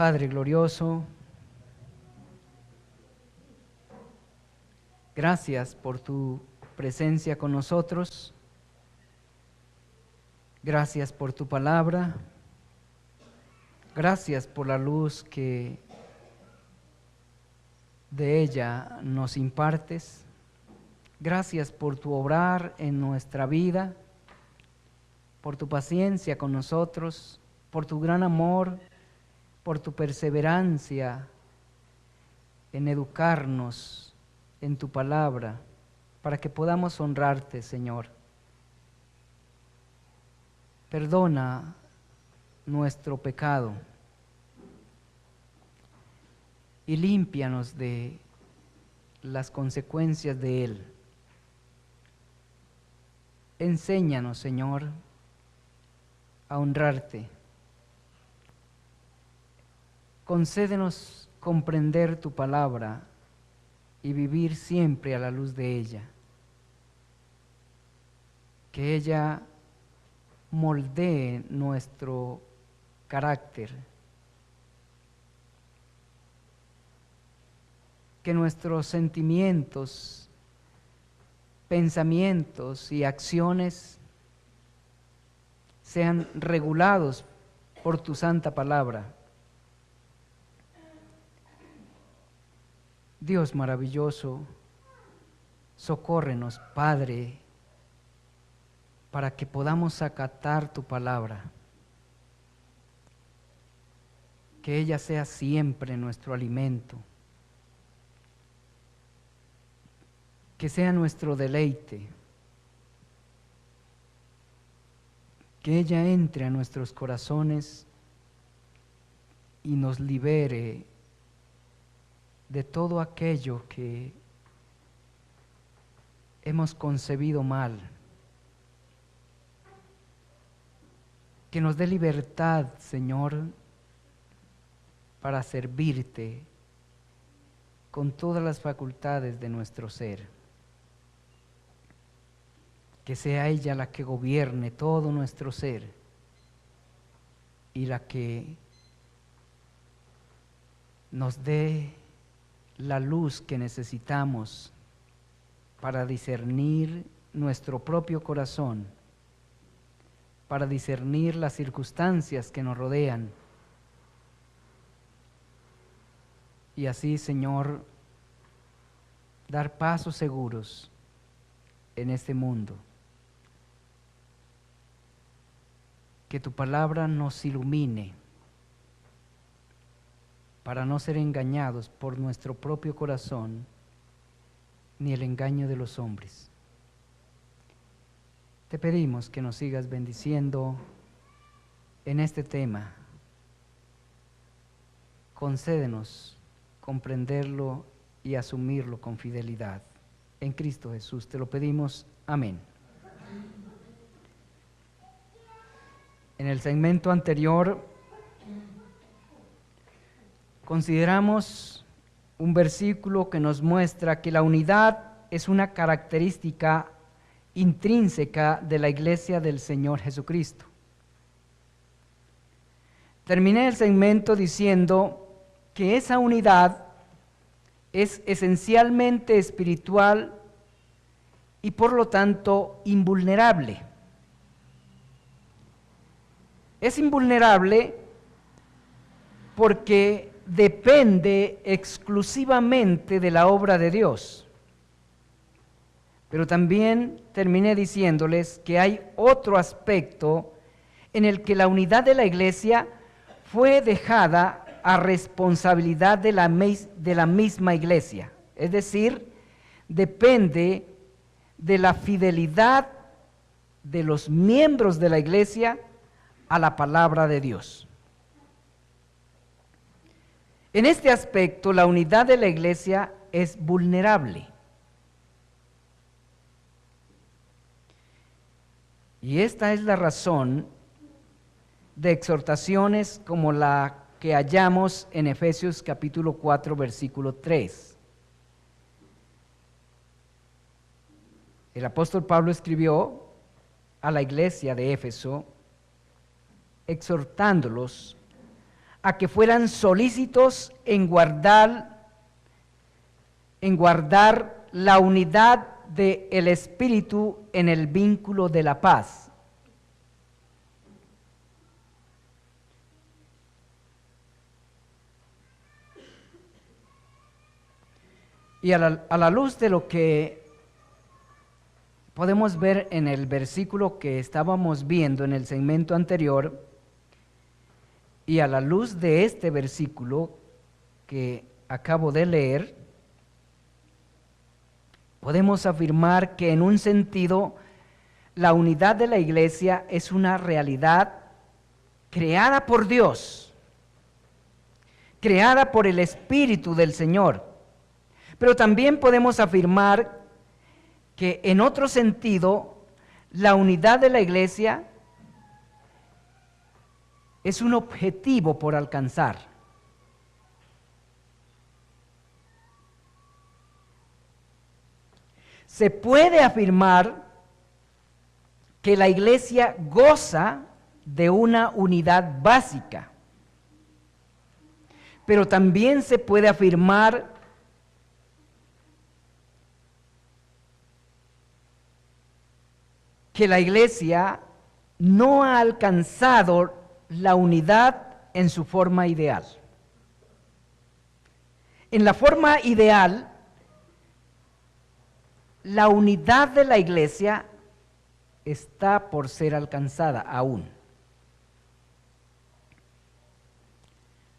Padre glorioso, gracias por tu presencia con nosotros. Gracias por tu palabra. Gracias por la luz que de ella nos impartes. Gracias por tu obrar en nuestra vida, por tu paciencia con nosotros, por tu gran amor, por tu perseverancia en educarnos en tu palabra, para que podamos honrarte, Señor. Perdona nuestro pecado y límpianos de las consecuencias de él. Enséñanos, Señor, a honrarte. Concédenos comprender tu palabra y vivir siempre a la luz de ella. Que ella moldee nuestro carácter. Que nuestros sentimientos, pensamientos y acciones sean regulados por tu santa palabra. Dios maravilloso, socórrenos, Padre, para que podamos acatar tu palabra. Que ella sea siempre nuestro alimento. Que sea nuestro deleite. Que ella entre a nuestros corazones y nos libere de todo aquello que hemos concebido mal. Que nos dé libertad, Señor, para servirte con todas las facultades de nuestro ser. Que sea ella la que gobierne todo nuestro ser y la que nos dé la luz que necesitamos para discernir nuestro propio corazón, para discernir las circunstancias que nos rodean. Y así, Señor, dar pasos seguros en este mundo. Que tu palabra nos ilumine para no ser engañados por nuestro propio corazón ni el engaño de los hombres. Te pedimos que nos sigas bendiciendo en este tema. Concédenos comprenderlo y asumirlo con fidelidad. En Cristo Jesús te lo pedimos. Amén. En el segmento anterior consideramos un versículo que nos muestra que la unidad es una característica intrínseca de la Iglesia del Señor Jesucristo. Terminé el segmento diciendo que esa unidad es esencialmente espiritual y por lo tanto invulnerable. Es invulnerable porque depende exclusivamente de la obra de Dios. Pero también terminé diciéndoles que hay otro aspecto en el que la unidad de la Iglesia fue dejada a responsabilidad de la misma Iglesia. Es decir, depende de la fidelidad de los miembros de la Iglesia a la palabra de Dios. En este aspecto, la unidad de la Iglesia es vulnerable. Y esta es la razón de exhortaciones como la que hallamos en Efesios capítulo 4, versículo 3. El apóstol Pablo escribió a la iglesia de Éfeso, exhortándolos a que fueran solícitos en guardar la unidad del Espíritu en el vínculo de la paz. Y a la luz de lo que podemos ver en el versículo que estábamos viendo en el segmento anterior, y a la luz de este versículo que acabo de leer, podemos afirmar que en un sentido la unidad de la iglesia es una realidad creada por Dios, creada por el Espíritu del Señor. Pero también podemos afirmar que en otro sentido la unidad de la iglesia es un objetivo por alcanzar. Se puede afirmar que la iglesia goza de una unidad básica, pero también se puede afirmar que la iglesia no ha alcanzado la unidad en su forma ideal. En la forma ideal, la unidad de la iglesia está por ser alcanzada aún.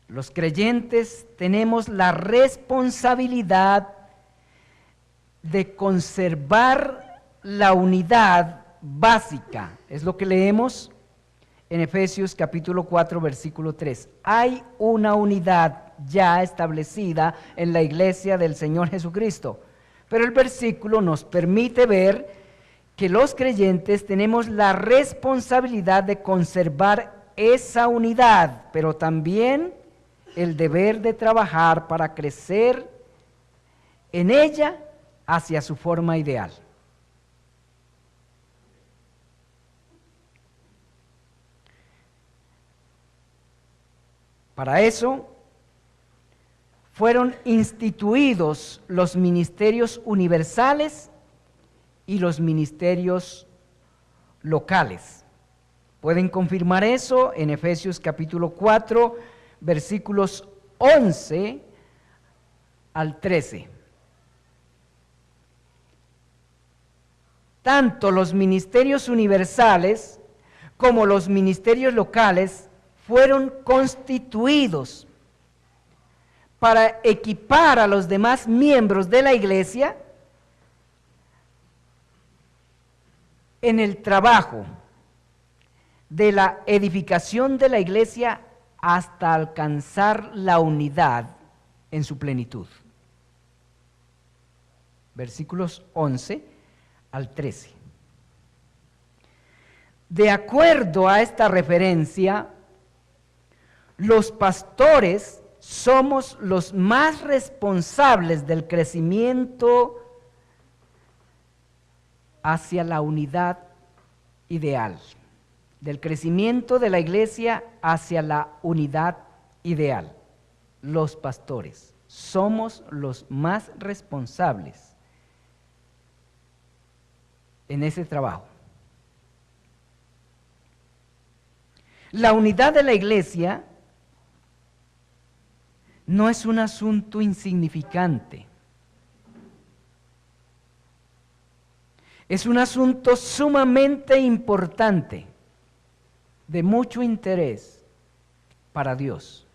Los creyentes tenemos la responsabilidad de conservar la unidad básica. Es lo que leemos en Efesios capítulo 4, versículo 3. Hay una unidad ya establecida en la iglesia del Señor Jesucristo. Pero el versículo nos permite ver que los creyentes tenemos la responsabilidad de conservar esa unidad, pero también el deber de trabajar para crecer en ella hacia su forma ideal. Para eso fueron instituidos los ministerios universales y los ministerios locales. Pueden confirmar eso en Efesios capítulo 4, versículos 11 al 13. Tanto los ministerios universales como los ministerios locales fueron constituidos para equipar a los demás miembros de la iglesia en el trabajo de la edificación de la iglesia hasta alcanzar la unidad en su plenitud. Versículos 11 al 13. De acuerdo a esta referencia, los pastores somos los más responsables del crecimiento hacia la unidad ideal, del crecimiento de la iglesia hacia la unidad ideal. Los pastores somos los más responsables en ese trabajo. La unidad de la iglesia no es un asunto insignificante. Es un asunto sumamente importante, de mucho interés para Dios.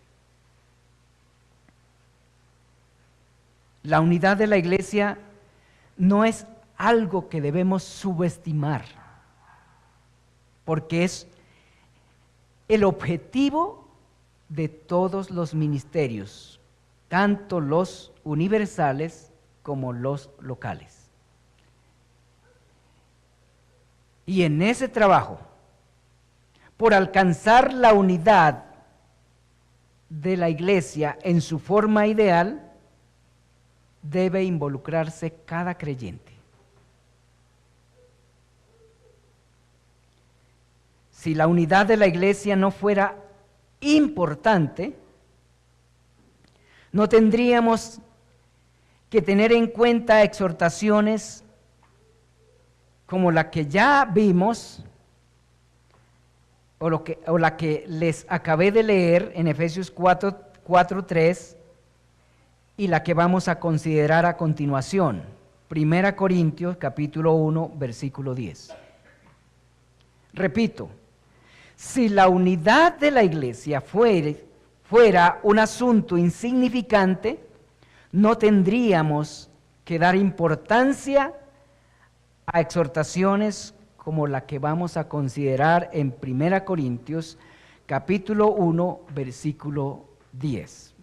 La unidad de la iglesia no es algo que debemos subestimar, porque es el objetivo de todos los ministerios, tanto los universales como los locales. Y en ese trabajo, por alcanzar la unidad de la iglesia en su forma ideal, debe involucrarse cada creyente. Si la unidad de la iglesia no fuera importante, no tendríamos que tener en cuenta exhortaciones como la que ya vimos o la que les acabé de leer en Efesios 4:3 y la que vamos a considerar a continuación, 1 Corintios capítulo 1, versículo 10. Repito, si la unidad de la iglesia fuera un asunto insignificante, no tendríamos que dar importancia a exhortaciones como la que vamos a considerar en 1 Corintios capítulo 1, versículo 10.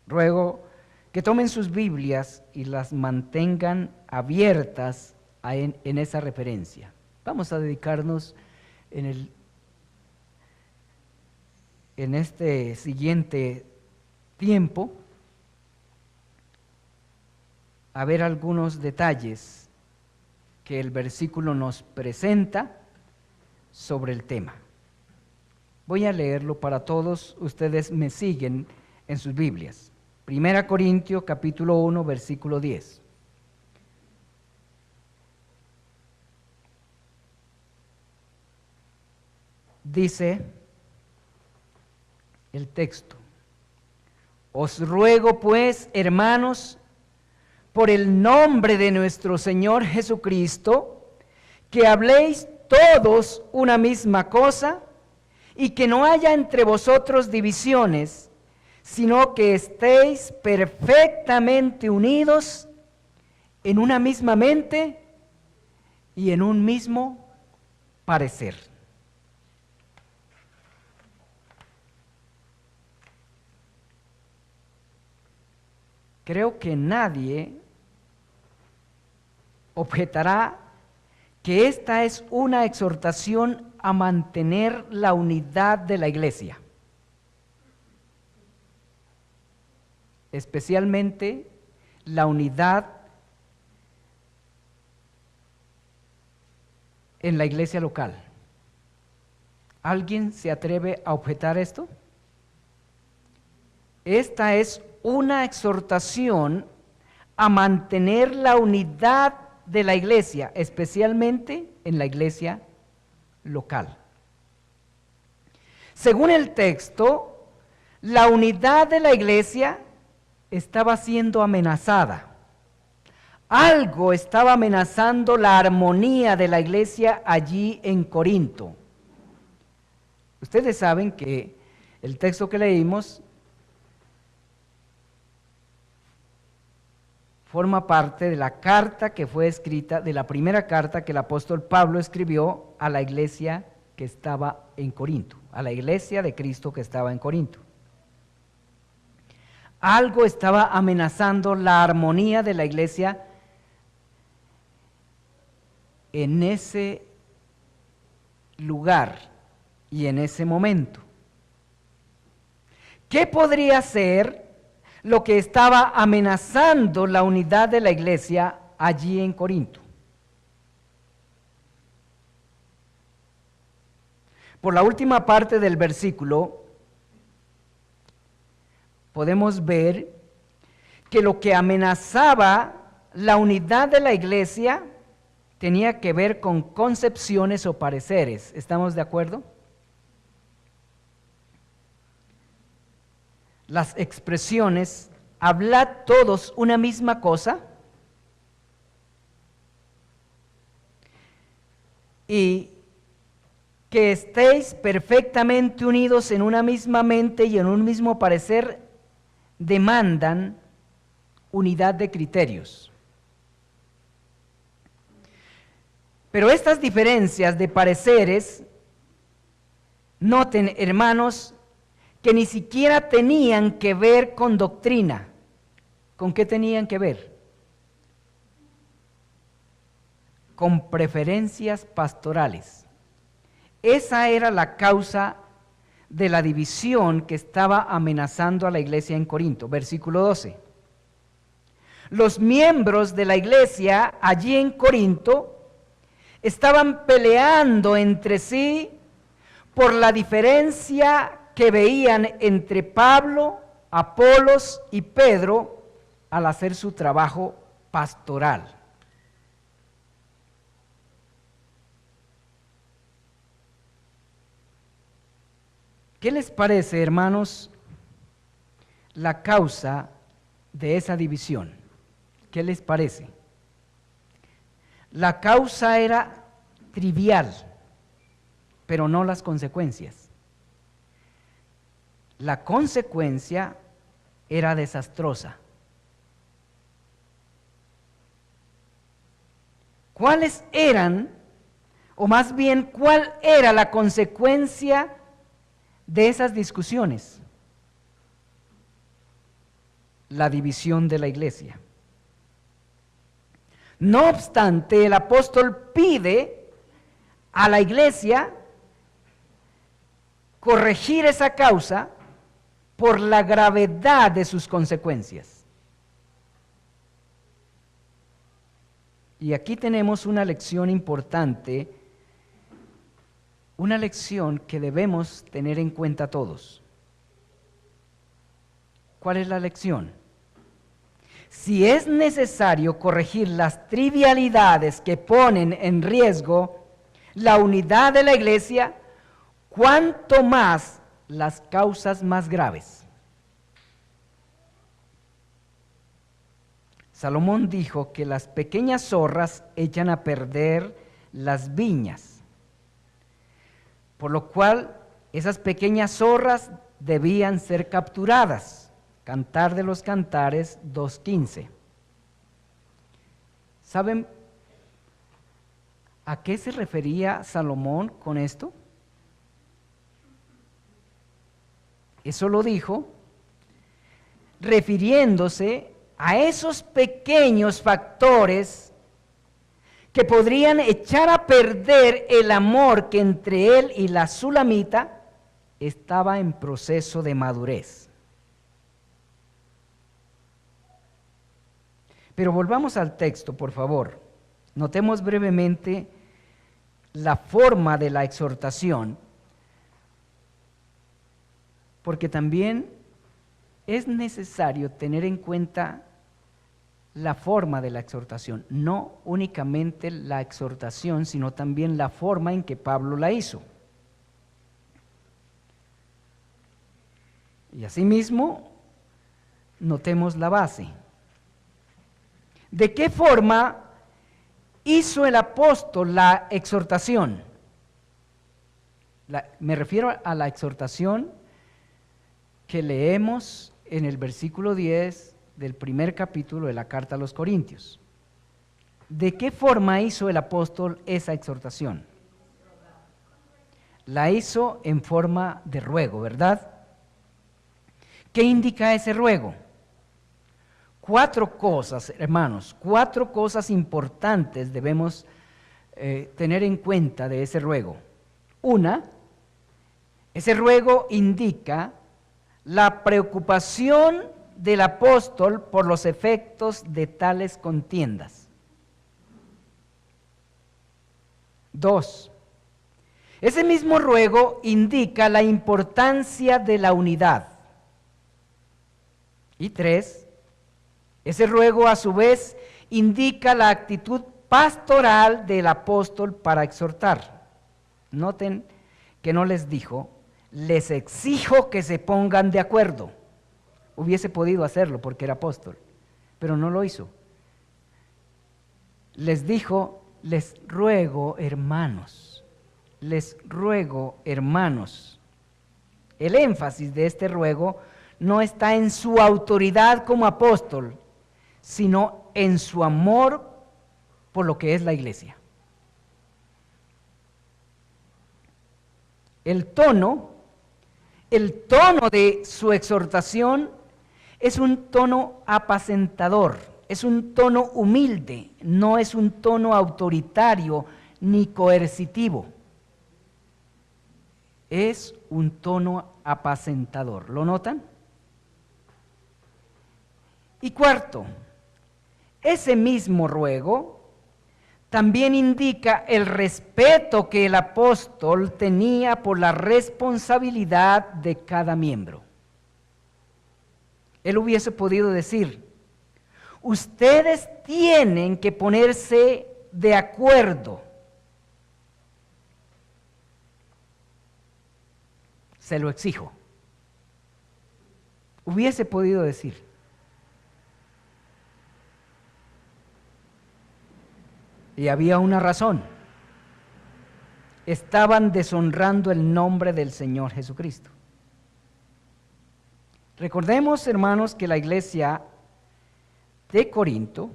Ruego que tomen sus Biblias y las mantengan abiertas en esa referencia. Vamos a dedicarnos en este siguiente tiempo a ver algunos detalles que el versículo nos presenta sobre el tema. Voy a leerlo para todos, ustedes me siguen en sus Biblias. 1 Corintios capítulo 1, versículo 10. Dice el texto: os ruego pues, hermanos, por el nombre de nuestro Señor Jesucristo, que habléis todos una misma cosa y que no haya entre vosotros divisiones, sino que estéis perfectamente unidos en una misma mente y en un mismo parecer. Creo que nadie objetará que esta es una exhortación a mantener la unidad de la iglesia, especialmente la unidad en la iglesia local. ¿Alguien se atreve a objetar esto? Esta es una exhortación a mantener la unidad de la iglesia, especialmente en la iglesia local. Según el texto, la unidad de la iglesia estaba siendo amenazada. Algo estaba amenazando la armonía de la iglesia allí en Corinto. Ustedes saben que el texto que leímos forma parte de la carta que fue escrita, de la primera carta que el apóstol Pablo escribió a la iglesia que estaba en Corinto, a la iglesia de Cristo que estaba en Corinto. Algo estaba amenazando la armonía de la iglesia en ese lugar y en ese momento. ¿Qué podría ser lo que estaba amenazando la unidad de la iglesia allí en Corinto? Por la última parte del versículo podemos ver que lo que amenazaba la unidad de la iglesia tenía que ver con concepciones o pareceres. ¿Estamos de acuerdo? Las expresiones, hablad todos una misma cosa, y que estéis perfectamente unidos en una misma mente y en un mismo parecer, demandan unidad de criterios. Pero estas diferencias de pareceres, noten, hermanos, que ni siquiera tenían que ver con doctrina. ¿Con qué tenían que ver? Con preferencias pastorales. Esa era la causa de la división que estaba amenazando a la iglesia en Corinto. Versículo 12. Los miembros de la iglesia allí en Corinto estaban peleando entre sí por la diferencia que veían entre Pablo, Apolos y Pedro al hacer su trabajo pastoral. ¿Qué les parece, hermanos, la causa de esa división? ¿Qué les parece? La causa era trivial, pero no las consecuencias. La consecuencia era desastrosa. ¿Cuáles eran, o más bien, cuál era la consecuencia de esas discusiones? La división de la iglesia. No obstante, el apóstol pide a la iglesia corregir esa causa por la gravedad de sus consecuencias. Y aquí tenemos una lección importante, una lección que debemos tener en cuenta todos. ¿Cuál es la lección? Si es necesario corregir las trivialidades que ponen en riesgo la unidad de la iglesia, cuánto más las causas más graves. Salomón dijo que las pequeñas zorras echan a perder las viñas, por lo cual esas pequeñas zorras debían ser capturadas. Cantar de los Cantares 2:15. ¿Saben a qué se refería Salomón con esto? Eso lo dijo refiriéndose a esos pequeños factores que podrían echar a perder el amor que entre él y la sulamita estaba en proceso de madurez. Pero volvamos al texto, por favor. Notemos brevemente la forma de la exhortación, porque también es necesario tener en cuenta la forma de la exhortación, no únicamente la exhortación, sino también la forma en que Pablo la hizo. Y asimismo, notemos la base. ¿De qué forma hizo el apóstol la exhortación? Me refiero a la exhortación que leemos en el versículo 10 del primer capítulo de la carta a los Corintios. ¿De qué forma hizo el apóstol esa exhortación? La hizo en forma de ruego, ¿verdad? ¿Qué indica ese ruego? 4 cosas, hermanos, 4 cosas importantes debemos tener en cuenta de ese ruego. Una, ese ruego indica la preocupación del apóstol por los efectos de tales contiendas. 2, ese mismo ruego indica la importancia de la unidad. Y 3, ese ruego a su vez indica la actitud pastoral del apóstol para exhortar. Noten que no les dijo, les exijo que se pongan de acuerdo. Hubiese podido hacerlo porque era apóstol, pero no lo hizo. Les dijo, les ruego hermanos, les ruego hermanos. El énfasis de este ruego no está en su autoridad como apóstol, sino en su amor por lo que es la iglesia. El tono de su exhortación es un tono apacentador, es un tono humilde, no es un tono autoritario ni coercitivo. Es un tono apacentador. ¿Lo notan? Y cuarto, ese mismo ruego también indica el respeto que el apóstol tenía por la responsabilidad de cada miembro. Él hubiese podido decir: ustedes tienen que ponerse de acuerdo. Se lo exijo. Hubiese podido decir. Y había una razón. Estaban deshonrando el nombre del Señor Jesucristo. Recordemos, hermanos, que la iglesia de Corinto,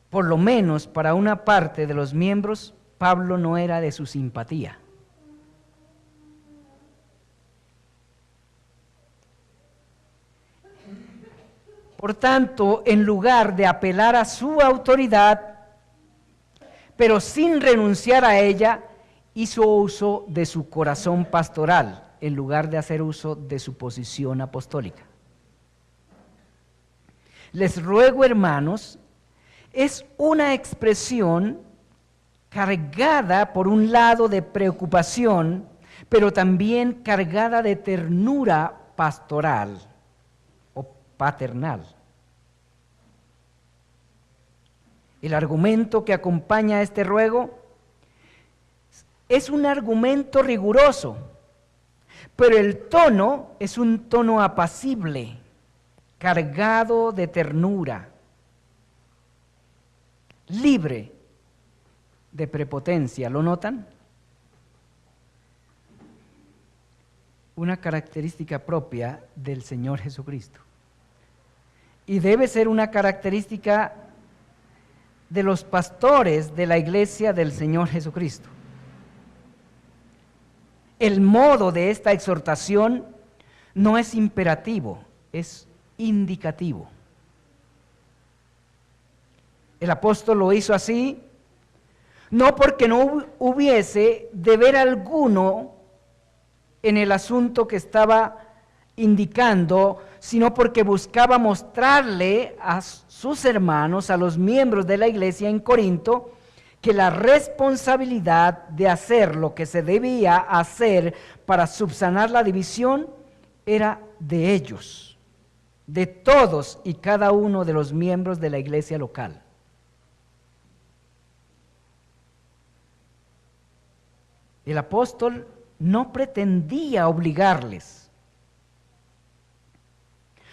por lo menos para una parte de los miembros, Pablo no era de su simpatía. Por tanto, en lugar de apelar a su autoridad, pero sin renunciar a ella, hizo uso de su corazón pastoral, en lugar de hacer uso de su posición apostólica. Les ruego, hermanos, es una expresión cargada por un lado de preocupación, pero también cargada de ternura pastoral o paternal. El argumento que acompaña a este ruego es un argumento riguroso, pero el tono es un tono apacible, cargado de ternura, libre de prepotencia. ¿Lo notan? Una característica propia del Señor Jesucristo. Y debe ser una característica de los pastores de la iglesia del Señor Jesucristo. El modo de esta exhortación no es imperativo, es indicativo. El apóstol lo hizo así, no porque no hubiese deber alguno en el asunto que estaba indicando, sino porque buscaba mostrarle a sus hermanos, a los miembros de la iglesia en Corinto, que la responsabilidad de hacer lo que se debía hacer para subsanar la división era de ellos, de todos y cada uno de los miembros de la iglesia local. El apóstol no pretendía obligarles.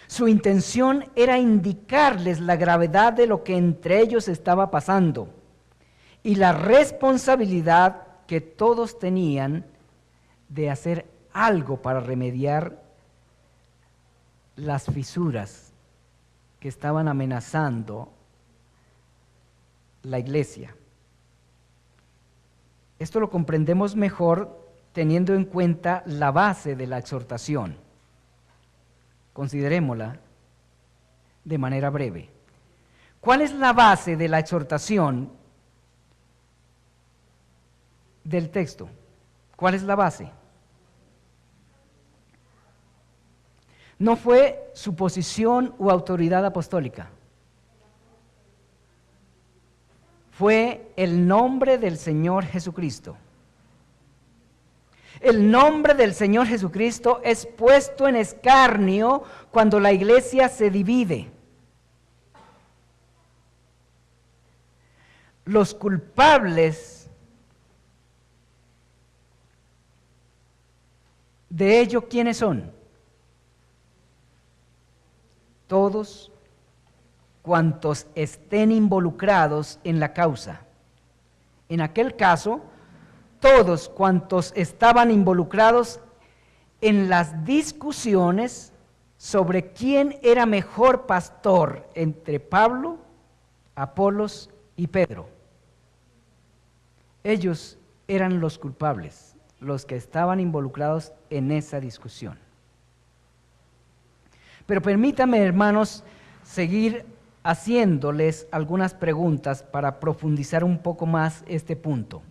Su intención era indicarles la gravedad de lo que entre ellos estaba pasando y la responsabilidad que todos tenían de hacer algo para remediar las fisuras que estaban amenazando la iglesia. Esto lo comprendemos mejor teniendo en cuenta la base de la exhortación. Considerémosla de manera breve. ¿Cuál es la base de la exhortación del texto? ¿Cuál es la base? No fue su posición u autoridad apostólica. Fue el nombre del Señor Jesucristo. El nombre del Señor Jesucristo es puesto en escarnio cuando la iglesia se divide. Los culpables de ello, ¿quiénes son? Todos cuantos estén involucrados en la causa. En aquel caso, todos cuantos estaban involucrados en las discusiones sobre quién era mejor pastor entre Pablo, Apolos y Pedro. Ellos eran los culpables, los que estaban involucrados en esa discusión. Pero permítanme, hermanos, seguir haciéndoles algunas preguntas para profundizar un poco más este punto.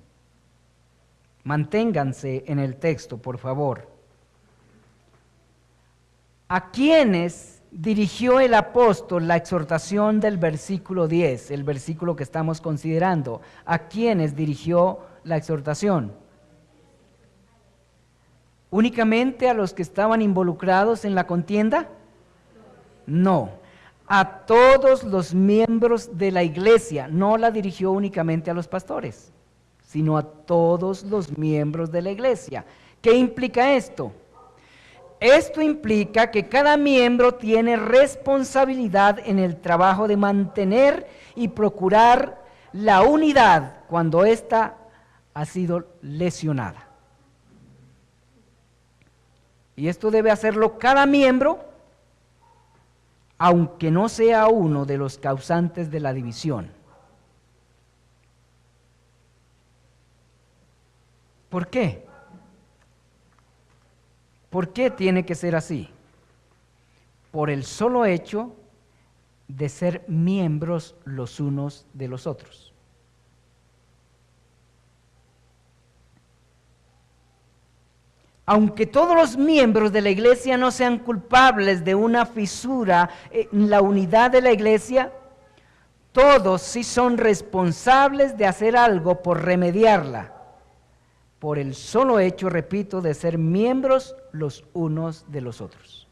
Manténganse en el texto, por favor. ¿A quiénes dirigió el apóstol la exhortación del versículo 10, el versículo que estamos considerando? ¿A quiénes dirigió la exhortación? ¿Únicamente a los que estaban involucrados en la contienda? No, a todos los miembros de la iglesia. No la dirigió únicamente a los pastores, sino a todos los miembros de la iglesia. ¿Qué implica esto? Esto implica que cada miembro tiene responsabilidad en el trabajo de mantener y procurar la unidad cuando ésta ha sido lesionada. Y esto debe hacerlo cada miembro, aunque no sea uno de los causantes de la división. ¿Por qué? ¿Por qué tiene que ser así? Por el solo hecho de ser miembros los unos de los otros. Aunque todos los miembros de la iglesia no sean culpables de una fisura en la unidad de la iglesia, todos sí son responsables de hacer algo por remediarla, por el solo hecho, repito, de ser miembros los unos de los otros.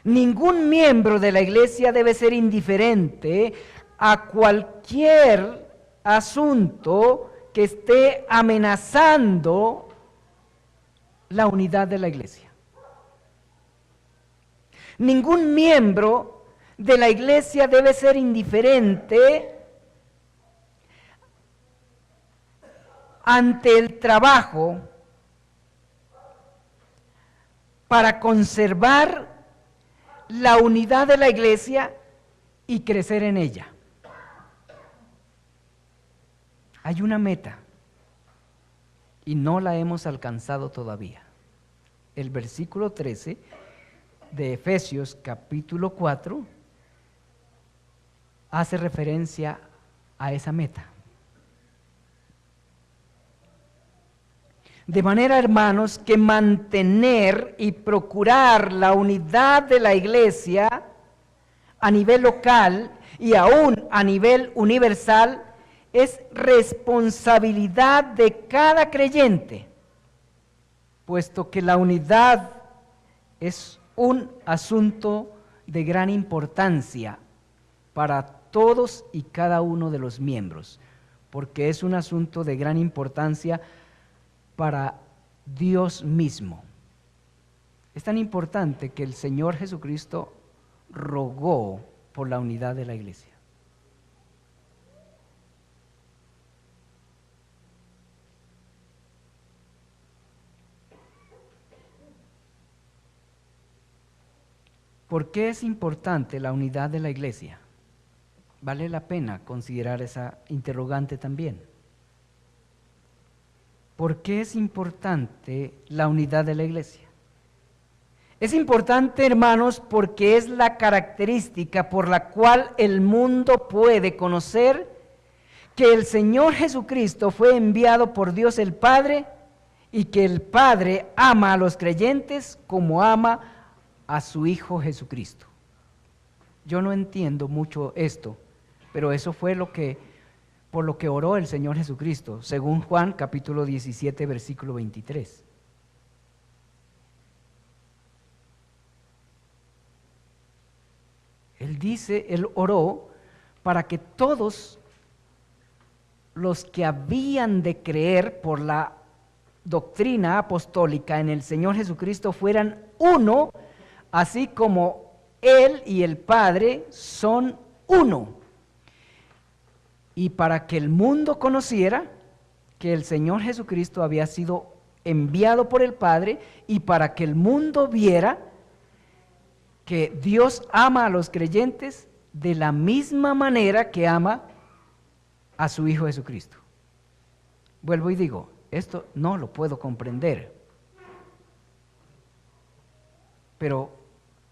Ningún miembro de la iglesia debe ser indiferente a cualquier asunto que esté amenazando la unidad de la iglesia. Ningún miembro de la iglesia debe ser indiferente ante el trabajo para conservar la unidad de la iglesia y crecer en ella. Hay una meta y no la hemos alcanzado todavía. El versículo 13 de Efesios capítulo 4 hace referencia a esa meta. De manera, hermanos, que mantener y procurar la unidad de la iglesia a nivel local y aún a nivel universal es responsabilidad de cada creyente, puesto que la unidad es un asunto de gran importancia para todos y cada uno de los miembros, porque es un asunto de gran importancia para Dios mismo. Es tan importante que el Señor Jesucristo rogó por la unidad de la iglesia. ¿Por qué es importante la unidad de la iglesia? Vale la pena considerar esa interrogante también. ¿Por qué es importante la unidad de la iglesia? Es importante, hermanos, porque es la característica por la cual el mundo puede conocer que el Señor Jesucristo fue enviado por Dios el Padre y que el Padre ama a los creyentes como ama a su Hijo Jesucristo. Yo no entiendo mucho esto, pero eso fue por lo que oró el Señor Jesucristo, según Juan capítulo 17, versículo 23. Él oró para que todos los que habían de creer por la doctrina apostólica en el Señor Jesucristo fueran uno, así como Él y el Padre son uno. Y para que el mundo conociera que el Señor Jesucristo había sido enviado por el Padre y para que el mundo viera que Dios ama a los creyentes de la misma manera que ama a su Hijo Jesucristo. Vuelvo y digo, esto no lo puedo comprender, pero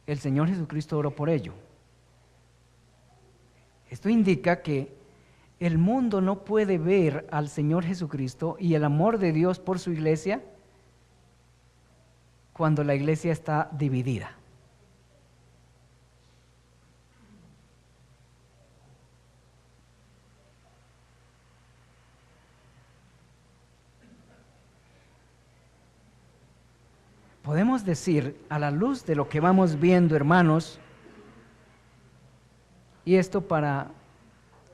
el Señor Jesucristo oró por ello. Esto indica que el mundo no puede ver al Señor Jesucristo y el amor de Dios por su iglesia cuando la iglesia está dividida. Podemos decir, a la luz de lo que vamos viendo, hermanos, y esto para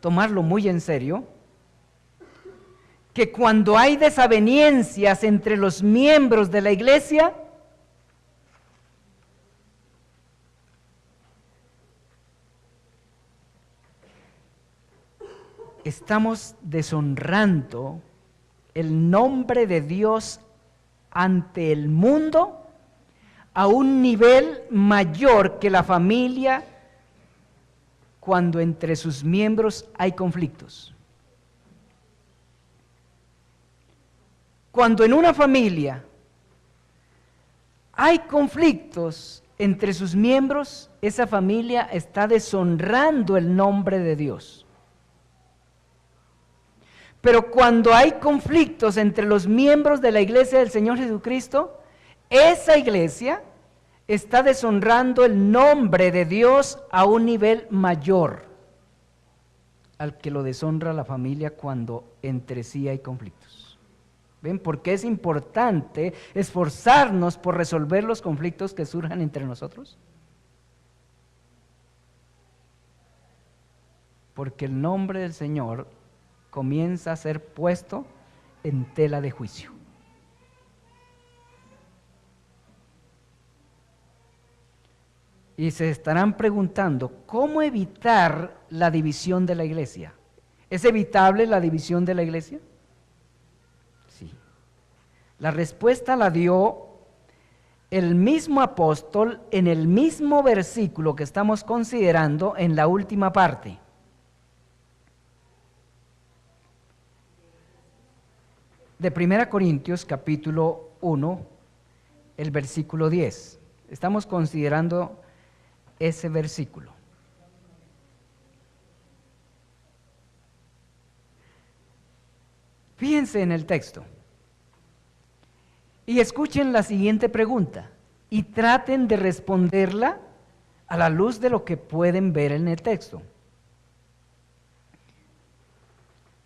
tomarlo muy en serio, que cuando hay desavenencias entre los miembros de la iglesia, estamos deshonrando el nombre de Dios ante el mundo a un nivel mayor que la familia cuando entre sus miembros hay conflictos. Cuando en una familia hay conflictos entre sus miembros, esa familia está deshonrando el nombre de Dios. Pero cuando hay conflictos entre los miembros de la iglesia del Señor Jesucristo, esa iglesia está deshonrando el nombre de Dios a un nivel mayor al que lo deshonra la familia cuando entre sí hay conflictos. ¿Ven? Porque es importante esforzarnos por resolver los conflictos que surjan entre nosotros. Porque el nombre del Señor comienza a ser puesto en tela de juicio. Y se estarán preguntando, ¿cómo evitar la división de la iglesia? ¿Es evitable la división de la iglesia? Sí. La respuesta la dio el mismo apóstol en el mismo versículo que estamos considerando en la última parte. De 1 Corintios capítulo 1, el versículo 10. Estamos considerando ese versículo. Fíjense en el texto y escuchen la siguiente pregunta y traten de responderla a la luz de lo que pueden ver en el texto.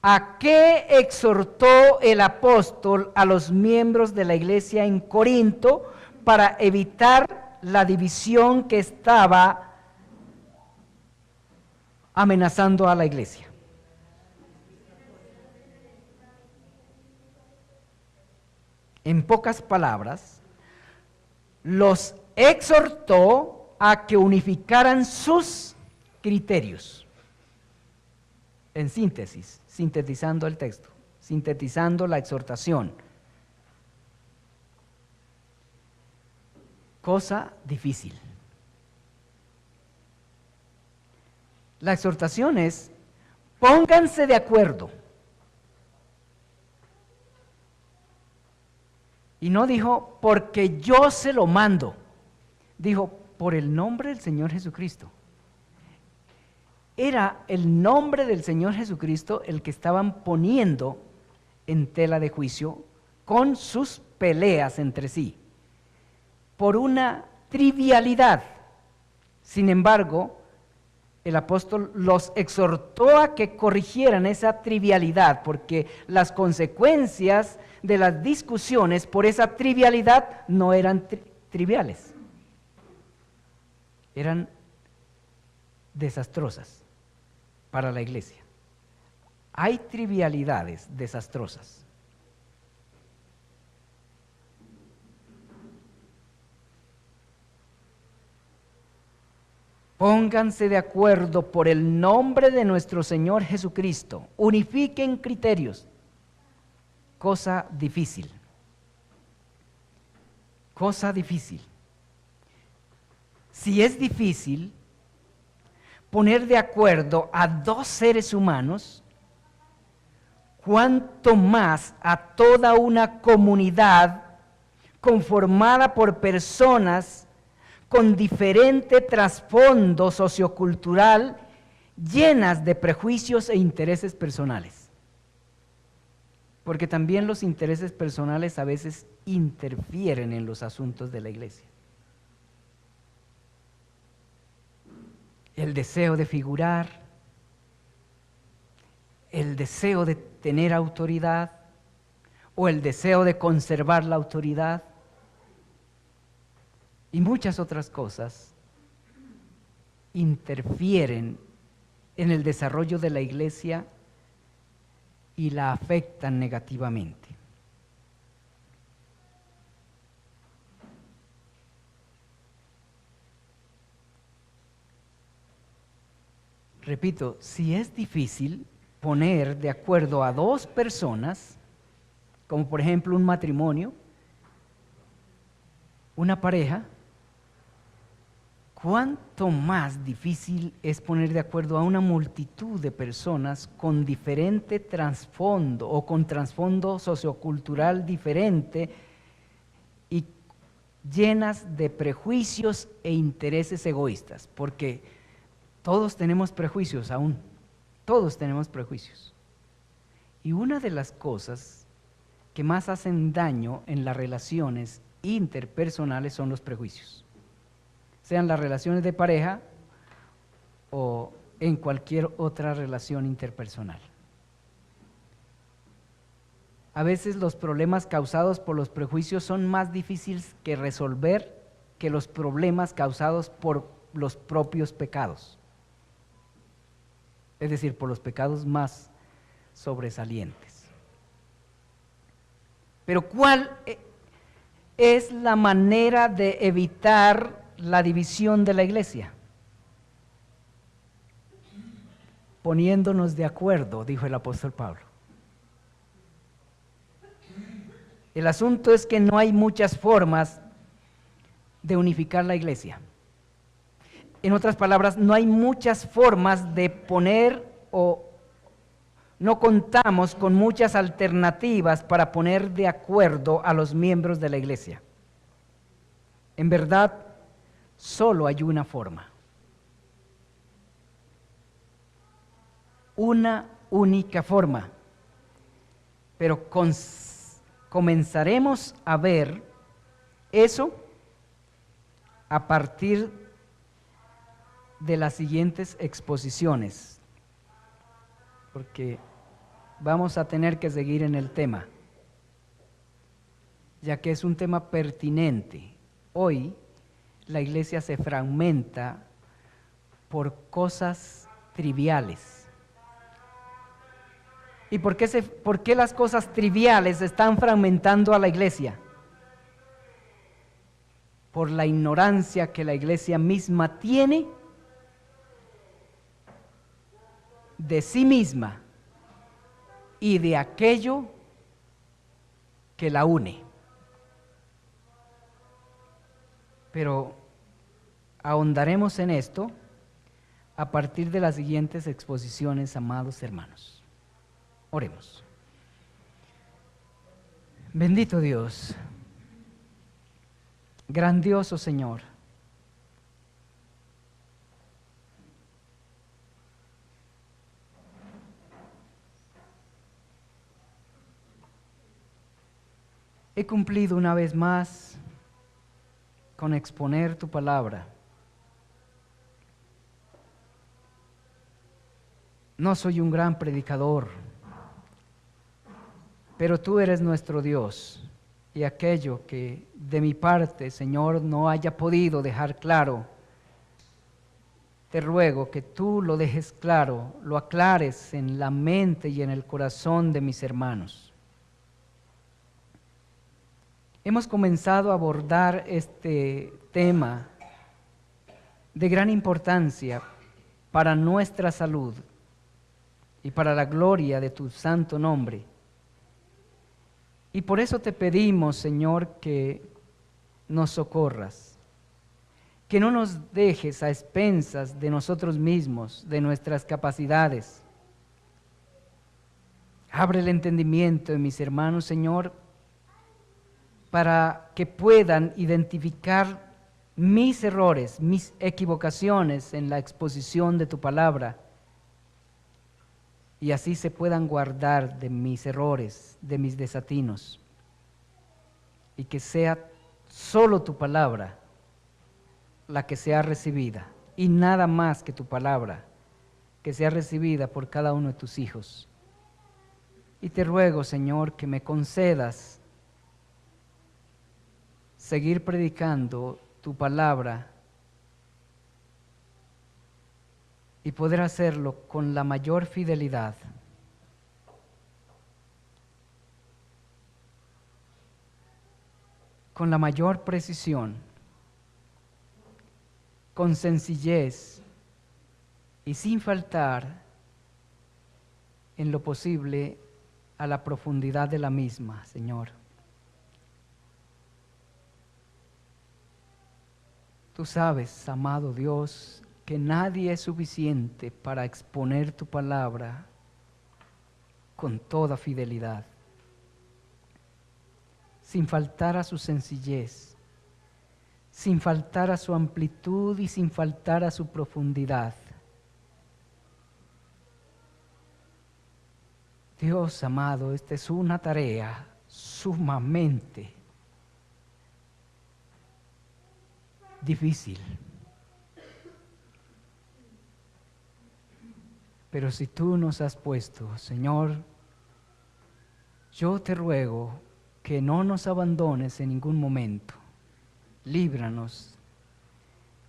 ¿A qué exhortó el apóstol a los miembros de la iglesia en Corinto para evitar la división que estaba amenazando a la iglesia? En pocas palabras, los exhortó a que unificaran sus criterios. En síntesis, sintetizando el texto, sintetizando la exhortación. Cosa difícil. La exhortación es, pónganse de acuerdo. Y no dijo, porque yo se lo mando. Dijo, por el nombre del Señor Jesucristo. Era el nombre del Señor Jesucristo el que estaban poniendo en tela de juicio con sus peleas entre sí, por una trivialidad. Sin embargo, el apóstol los exhortó a que corrigieran esa trivialidad, porque las consecuencias de las discusiones por esa trivialidad no eran triviales, eran desastrosas para la iglesia. Hay trivialidades desastrosas. Pónganse de acuerdo por el nombre de nuestro Señor Jesucristo. Unifiquen criterios. Cosa difícil. Cosa difícil. Si es difícil poner de acuerdo a dos seres humanos, cuánto más a toda una comunidad conformada por personas con diferente trasfondo sociocultural, llenas de prejuicios e intereses personales. porque también los intereses personales a veces interfieren en los asuntos de la iglesia. El deseo de figurar, el deseo de tener autoridad o el deseo de conservar la autoridad y muchas otras cosas interfieren en el desarrollo de la iglesia y la afectan negativamente. Repito, si es difícil poner de acuerdo a dos personas, como por ejemplo un matrimonio, una pareja, ¿cuánto más difícil es poner de acuerdo a una multitud de personas con diferente trasfondo o con trasfondo sociocultural diferente y llenas de prejuicios e intereses egoístas? Porque todos tenemos prejuicios aún, todos tenemos prejuicios. Y una de las cosas que más hacen daño en las relaciones interpersonales son los prejuicios, sean las relaciones de pareja o en cualquier otra relación interpersonal. A veces los problemas causados por los prejuicios son más difíciles que resolver que los problemas causados por los propios pecados, es decir, por los pecados más sobresalientes. Pero ¿cuál es la manera de evitar la división de la iglesia? Poniéndonos de acuerdo, dijo el apóstol Pablo. El asunto es que no hay muchas formas de unificar la iglesia. En otras palabras, no hay muchas formas de poner o no contamos con muchas alternativas para poner de acuerdo a los miembros de la iglesia. En verdad, solo hay una forma. Una única forma. Pero comenzaremos a ver eso a partir de las siguientes exposiciones, porque vamos a tener que seguir en el tema, ya que es un tema pertinente. Hoy la iglesia se fragmenta por cosas triviales. ¿Y por qué las cosas triviales están fragmentando a la iglesia? Por la ignorancia que la iglesia misma tiene de sí misma y de aquello que la une. Pero ahondaremos en esto a partir de las siguientes exposiciones, amados hermanos. Oremos. Bendito Dios, grandioso Señor, he cumplido una vez más con exponer tu palabra. No soy un gran predicador, pero tú eres nuestro Dios, y aquello que de mi parte, Señor, no haya podido dejar claro, te ruego que tú lo dejes claro, lo aclares en la mente y en el corazón de mis hermanos. Hemos comenzado a abordar este tema de gran importancia para nuestra salud y para la gloria de tu santo nombre. Y por eso te pedimos, Señor, que nos socorras, que no nos dejes a expensas de nosotros mismos, de nuestras capacidades. Abre el entendimiento de mis hermanos, Señor, para que puedan identificar mis errores, mis equivocaciones en la exposición de tu palabra, y así se puedan guardar de mis errores, de mis desatinos, y que sea solo tu palabra la que sea recibida, y nada más que tu palabra que sea recibida por cada uno de tus hijos. Y te ruego, Señor, que me concedas seguir predicando tu palabra y poder hacerlo con la mayor fidelidad, con la mayor precisión, con sencillez y sin faltar en lo posible a la profundidad de la misma, Señor. Tú sabes, amado Dios, que nadie es suficiente para exponer tu palabra con toda fidelidad, sin faltar a su sencillez, sin faltar a su amplitud y sin faltar a su profundidad. Dios amado, esta es una tarea sumamente difícil. Pero si tú nos has puesto, Señor, yo te ruego que no nos abandones en ningún momento. Líbranos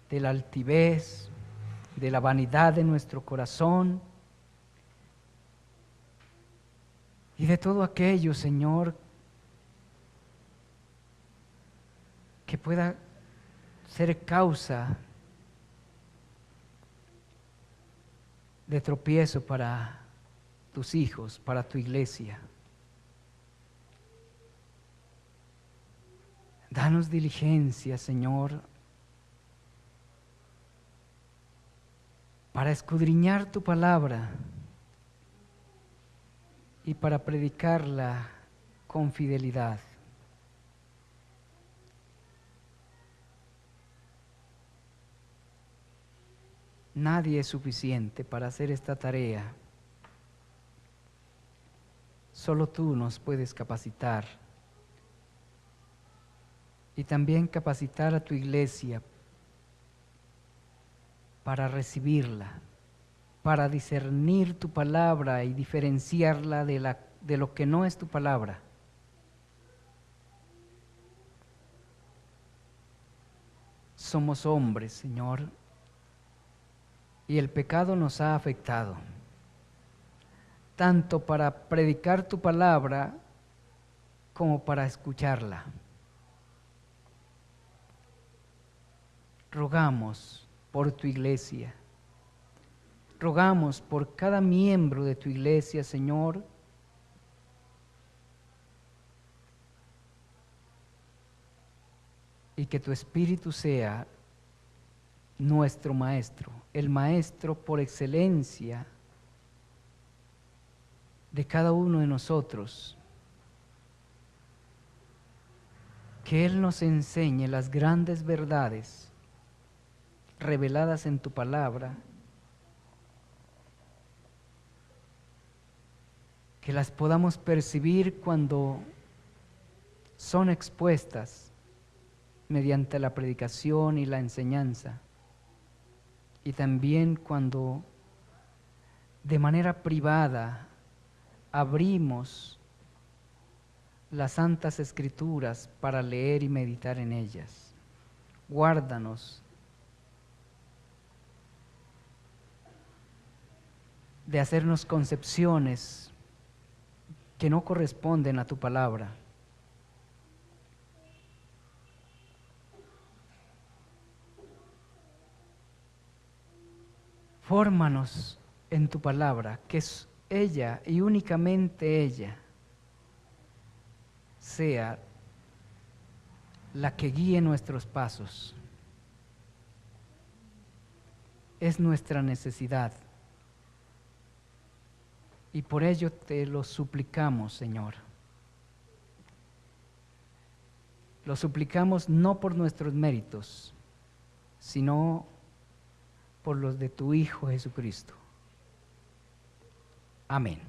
de la altivez, de la vanidad de nuestro corazón y de todo aquello, Señor, que pueda ser causa de tropiezo para tus hijos, para tu iglesia. Danos diligencia, Señor, para escudriñar tu palabra y para predicarla con fidelidad. Nadie es suficiente para hacer esta tarea. Solo tú nos puedes capacitar y también capacitar a tu iglesia para recibirla, para discernir tu palabra y diferenciarla de lo que no es tu palabra. Somos hombres, Señor, y el pecado nos ha afectado, tanto para predicar tu palabra como para escucharla. Rogamos por tu iglesia, rogamos por cada miembro de tu iglesia, Señor, y que tu Espíritu sea nuestro maestro, el maestro por excelencia de cada uno de nosotros. Que Él nos enseñe las grandes verdades reveladas en tu palabra, que las podamos percibir cuando son expuestas mediante la predicación y la enseñanza, y también cuando de manera privada abrimos las santas escrituras para leer y meditar en ellas. Guárdanos de hacernos concepciones que no corresponden a tu palabra. Fórmanos en tu palabra, que es ella y únicamente ella sea la que guíe nuestros pasos. Es nuestra necesidad y por ello te lo suplicamos, Señor. Lo suplicamos no por nuestros méritos, sino por los de tu Hijo Jesucristo. Amén.